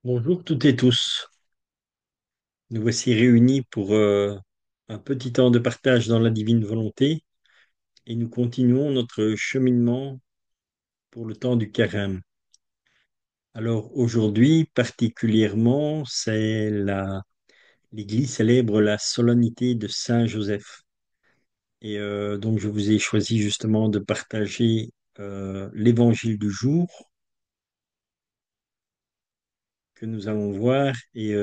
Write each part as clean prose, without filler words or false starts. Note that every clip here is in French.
Bonjour toutes et tous. Nous voici réunis pour un petit temps de partage dans la divine volonté et nous continuons notre cheminement pour le temps du carême. Alors aujourd'hui, particulièrement, l'Église célèbre la solennité de Saint Joseph. Et donc je vous ai choisi justement de partager l'évangile du jour que nous allons voir et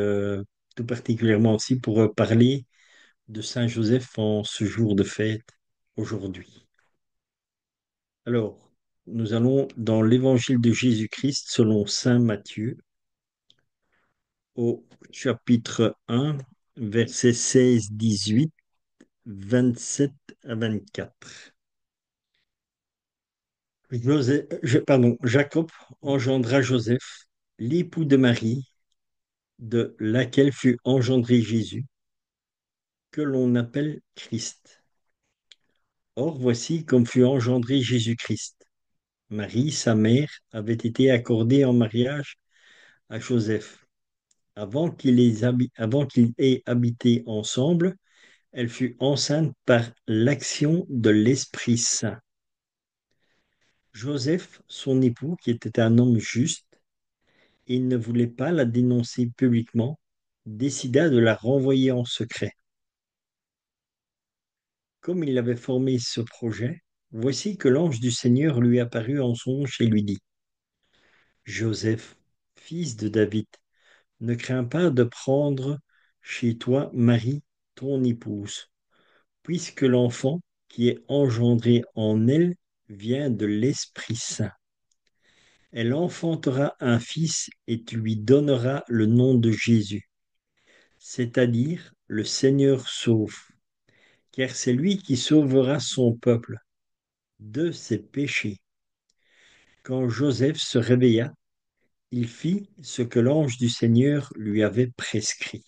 tout particulièrement aussi pour parler de Saint Joseph en ce jour de fête aujourd'hui. Alors, nous allons dans l'Évangile de Jésus-Christ selon Saint Matthieu au chapitre 1, versets 16, 18, 27 à 24. Jacob engendra Joseph, l'époux de Marie, de laquelle fut engendré Jésus, que l'on appelle Christ. Or, voici comme fut engendré Jésus-Christ. Marie, sa mère, avait été accordée en mariage à Joseph. Avant qu'ils aient habité ensemble, elle fut enceinte par l'action de l'Esprit Saint. Joseph, son époux, qui était un homme juste, et ne voulait pas la dénoncer publiquement, décida de la renvoyer en secret. Comme il avait formé ce projet, voici que l'ange du Seigneur lui apparut en songe et lui dit, Joseph, fils de David, ne crains pas de prendre chez toi Marie, ton épouse, puisque l'enfant qui est engendré en elle vient de l'Esprit Saint. Elle enfantera un fils et tu lui donneras le nom de Jésus, c'est-à-dire le Seigneur sauve, car c'est lui qui sauvera son peuple de ses péchés. Quand Joseph se réveilla, il fit ce que l'ange du Seigneur lui avait prescrit.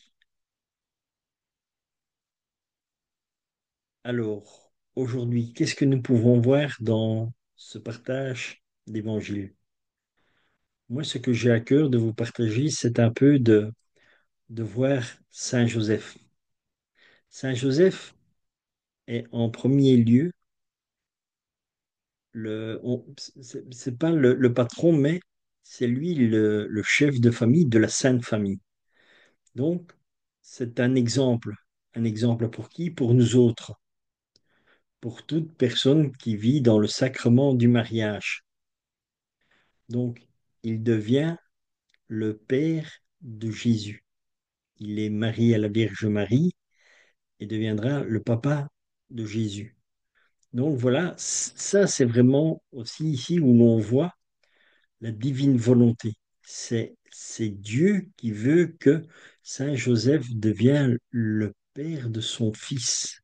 Alors, aujourd'hui, qu'est-ce que nous pouvons voir dans ce partage d'évangile? Moi, ce que j'ai à cœur de vous partager, c'est un peu de voir Saint Joseph. Saint Joseph est en premier lieu, c'est pas le patron, mais c'est lui le chef de famille de la Sainte Famille. Donc, c'est un exemple pour qui? Pour nous autres, pour toute personne qui vit dans le sacrement du mariage. Donc, il devient le père de Jésus. Il est marié à la Vierge Marie et deviendra le papa de Jésus. Donc voilà, ça c'est vraiment aussi ici où l'on voit la divine volonté. C'est Dieu qui veut que Saint Joseph devienne le père de son fils.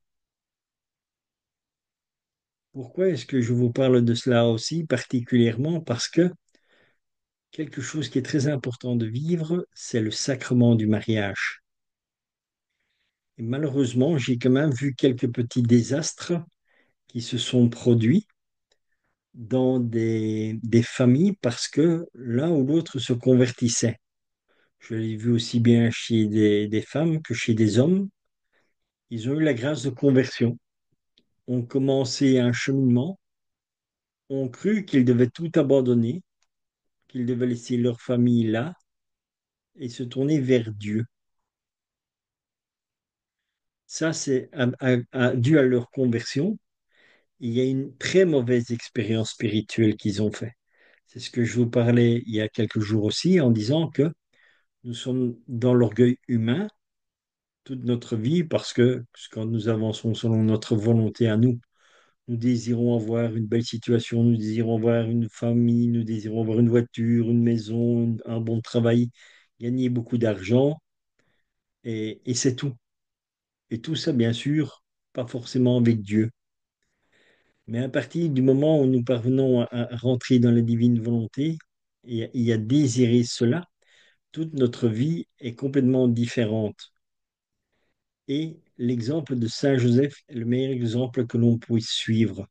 Pourquoi est-ce que je vous parle de cela aussi particulièrement? Parce que quelque chose qui est très important de vivre, c'est le sacrement du mariage. Et malheureusement, j'ai quand même vu quelques petits désastres qui se sont produits dans des familles parce que l'un ou l'autre se convertissait. Je l'ai vu aussi bien chez des femmes que chez des hommes. Ils ont eu la grâce de conversion, ont commencé un cheminement, ont cru qu'ils devaient tout abandonner, qu'ils devaient laisser leur famille là et se tourner vers Dieu. Ça, c'est dû à leur conversion. Il y a une très mauvaise expérience spirituelle qu'ils ont fait. C'est ce que je vous parlais il y a quelques jours aussi en disant que nous sommes dans l'orgueil humain toute notre vie parce que quand nous avançons selon notre volonté à nous, nous désirons avoir une belle situation, nous désirons avoir une famille, nous désirons avoir une voiture, une maison, un bon travail, gagner beaucoup d'argent et c'est tout. Et tout ça, bien sûr, pas forcément avec Dieu. Mais à partir du moment où nous parvenons à rentrer dans la divine volonté et à désirer cela, toute notre vie est complètement différente. Et l'exemple de Saint Joseph est le meilleur exemple que l'on puisse suivre.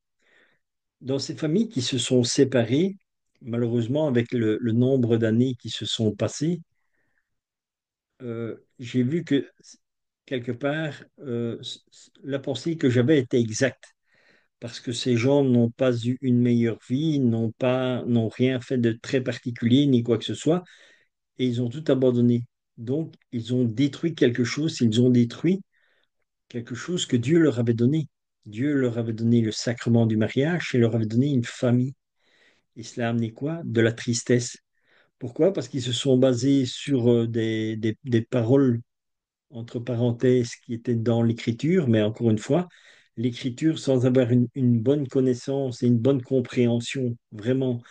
Dans ces familles qui se sont séparées, malheureusement avec le nombre d'années qui se sont passées, j'ai vu que quelque part, la pensée que j'avais était exacte. Parce que ces gens n'ont pas eu une meilleure vie, n'ont rien fait de très particulier, ni quoi que ce soit, et ils ont tout abandonné. Donc, ils ont détruit quelque chose, ils ont détruit quelque chose que Dieu leur avait donné. Dieu leur avait donné le sacrement du mariage et leur avait donné une famille. Et cela a amené quoi? De la tristesse. Pourquoi? Parce qu'ils se sont basés sur des paroles, entre parenthèses, qui étaient dans l'écriture, mais encore une fois, l'écriture sans avoir une bonne connaissance et une bonne compréhension, vraiment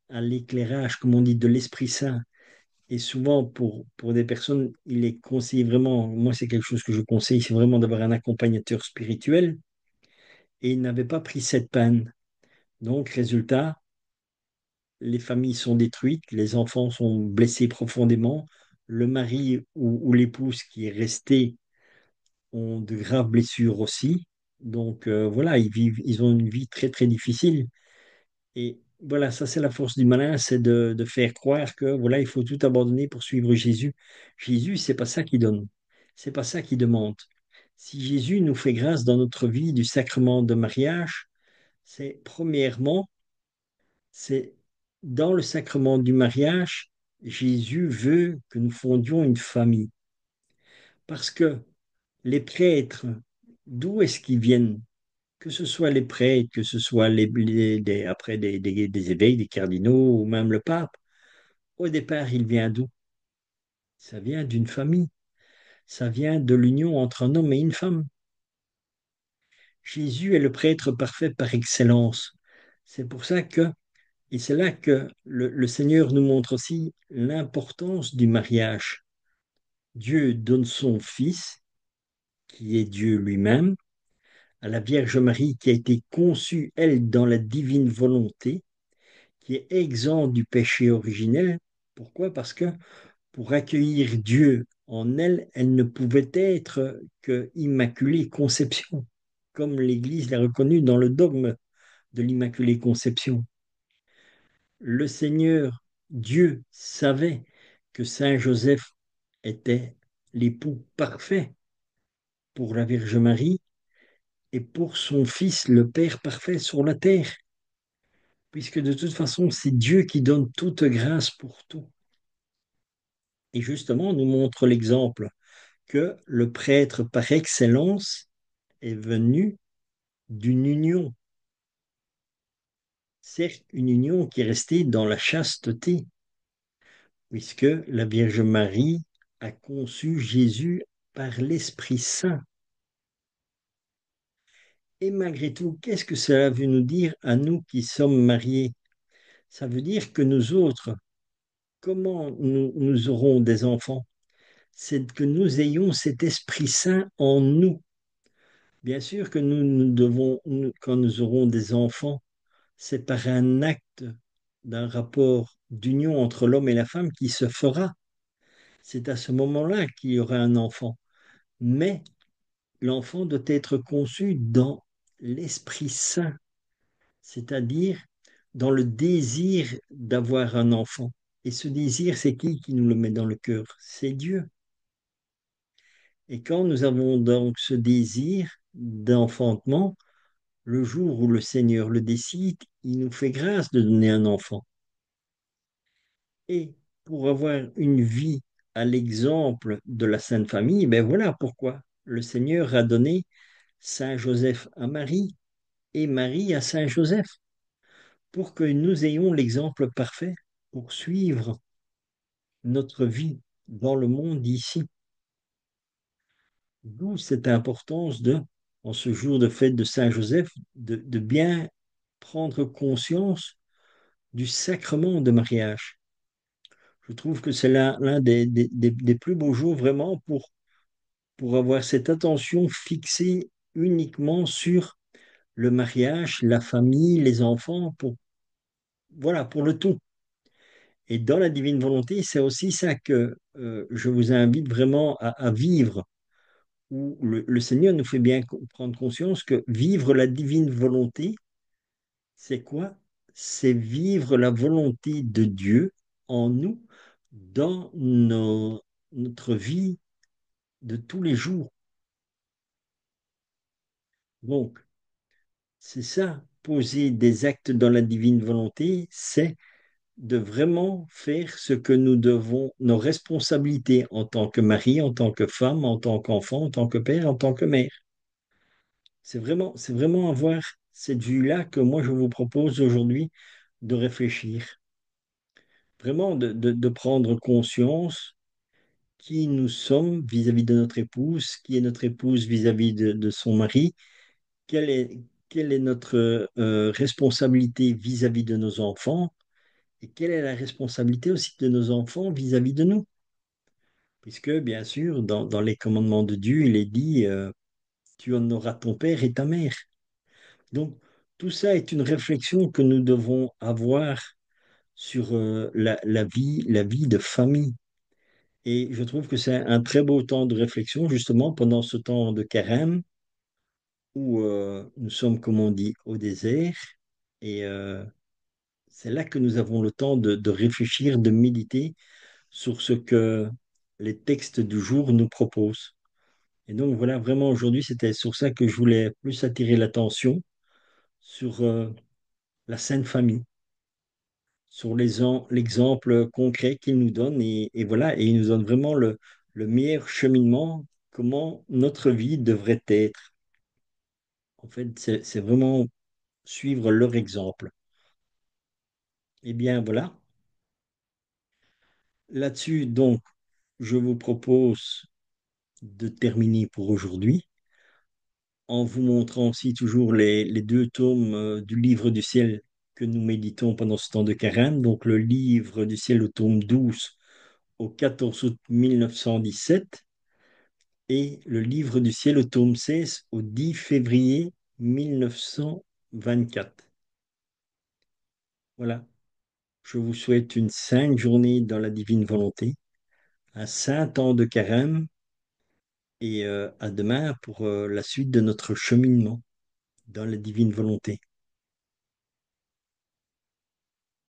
à l'éclairage, comme on dit, de l'Esprit Saint. Et souvent, pour des personnes, il est conseillé vraiment, moi c'est quelque chose que je conseille, c'est vraiment d'avoir un accompagnateur spirituel. Et ils n'avaient pas pris cette panne. Donc, résultat, les familles sont détruites, les enfants sont blessés profondément, le mari ou l'épouse qui est resté ont de graves blessures aussi. Donc voilà, ils ont une vie très très difficile. Et voilà, ça c'est la force du malin, c'est de faire croire que voilà, il faut tout abandonner pour suivre Jésus. Jésus, c'est pas ça qu'il donne, c'est pas ça qu'il demande. Si Jésus nous fait grâce dans notre vie du sacrement de mariage, c'est premièrement, c'est dans le sacrement du mariage, Jésus veut que nous fondions une famille. Parce que les prêtres, d'où est-ce qu'ils viennent? Que ce soit les prêtres, que ce soit après des évêques, des cardinaux ou même le pape, au départ, il vient d'où? Ça vient d'une famille. Ça vient de l'union entre un homme et une femme. Jésus est le prêtre parfait par excellence. C'est pour ça que, et c'est là que le Seigneur nous montre aussi l'importance du mariage. Dieu donne son Fils, qui est Dieu lui-même, à la Vierge Marie qui a été conçue, elle, dans la divine volonté, qui est exempt du péché originel. Pourquoi? Parce que pour accueillir Dieu en elle, elle ne pouvait être que Immaculée Conception, comme l'Église l'a reconnu dans le dogme de l'Immaculée Conception. Le Seigneur, Dieu, savait que Saint Joseph était l'époux parfait pour la Vierge Marie et pour son Fils, le Père parfait sur la terre, puisque de toute façon, c'est Dieu qui donne toute grâce pour tout. Et justement, on nous montre l'exemple que le prêtre par excellence est venu d'une union, certes une union qui est restée dans la chasteté, puisque la Vierge Marie a conçu Jésus par l'Esprit Saint. Et malgré tout, qu'est-ce que cela veut nous dire à nous qui sommes mariés? Ça veut dire que nous autres, comment nous aurons des enfants? C'est que nous ayons cet Esprit Saint en nous. Bien sûr que nous devons, quand nous aurons des enfants, c'est par un acte d'un rapport d'union entre l'homme et la femme qui se fera. C'est à ce moment-là qu'il y aura un enfant. Mais l'enfant doit être conçu dans l'Esprit Saint, c'est-à-dire dans le désir d'avoir un enfant. Et ce désir, c'est qui nous le met dans le cœur? C'est Dieu. Et quand nous avons donc ce désir d'enfantement, le jour où le Seigneur le décide, il nous fait grâce de donner un enfant. Et pour avoir une vie à l'exemple de la Sainte Famille, ben voilà pourquoi le Seigneur a donné Saint Joseph à Marie et Marie à Saint Joseph, pour que nous ayons l'exemple parfait pour suivre notre vie dans le monde ici. D'où cette importance en ce jour de fête de Saint Joseph, de bien prendre conscience du sacrement de mariage. Je trouve que c'est l'un des plus beaux jours vraiment pour avoir cette attention fixée uniquement sur le mariage, la famille, les enfants, voilà, pour le tout. Et dans la divine volonté, c'est aussi ça que je vous invite vraiment à vivre, où le Seigneur nous fait bien prendre conscience que vivre la divine volonté, c'est quoi? C'est vivre la volonté de Dieu en nous, dans notre vie de tous les jours. Donc, c'est ça, poser des actes dans la divine volonté, c'est de vraiment faire ce que nous devons, nos responsabilités en tant que mari, en tant que femme, en tant qu'enfant, en tant que père, en tant que mère. C'est vraiment avoir cette vue-là que moi je vous propose aujourd'hui de réfléchir. Vraiment de prendre conscience qui nous sommes vis-à-vis de notre épouse, qui est notre épouse vis-à-vis de son mari, quelle est, quelle est notre responsabilité vis-à-vis de nos enfants et quelle est la responsabilité aussi de nos enfants vis-à-vis de nous. Puisque, bien sûr, dans les commandements de Dieu, il est dit, tu honoreras ton père et ta mère. Donc, tout ça est une réflexion que nous devons avoir sur la vie de famille. Et je trouve que c'est un très beau temps de réflexion, justement, pendant ce temps de carême, où nous sommes, comme on dit, au désert. Et c'est là que nous avons le temps de réfléchir, de méditer sur ce que les textes du jour nous proposent. Et donc voilà, vraiment aujourd'hui, c'était sur ça que je voulais plus attirer l'attention, sur la Sainte Famille, sur l'exemple concret qu'il nous donne. Et voilà, et il nous donne vraiment le meilleur cheminement, comment notre vie devrait être. En fait, c'est vraiment suivre leur exemple. Eh bien voilà, là-dessus, donc, je vous propose de terminer pour aujourd'hui en vous montrant aussi toujours les deux tomes du livre du ciel que nous méditons pendant ce temps de carême. Donc le livre du ciel au tome 12 au 14 août 1917 et le livre du ciel au tome 16 au 10 février 1924. Voilà, je vous souhaite une sainte journée dans la divine volonté, un saint temps de carême et à demain pour la suite de notre cheminement dans la divine volonté.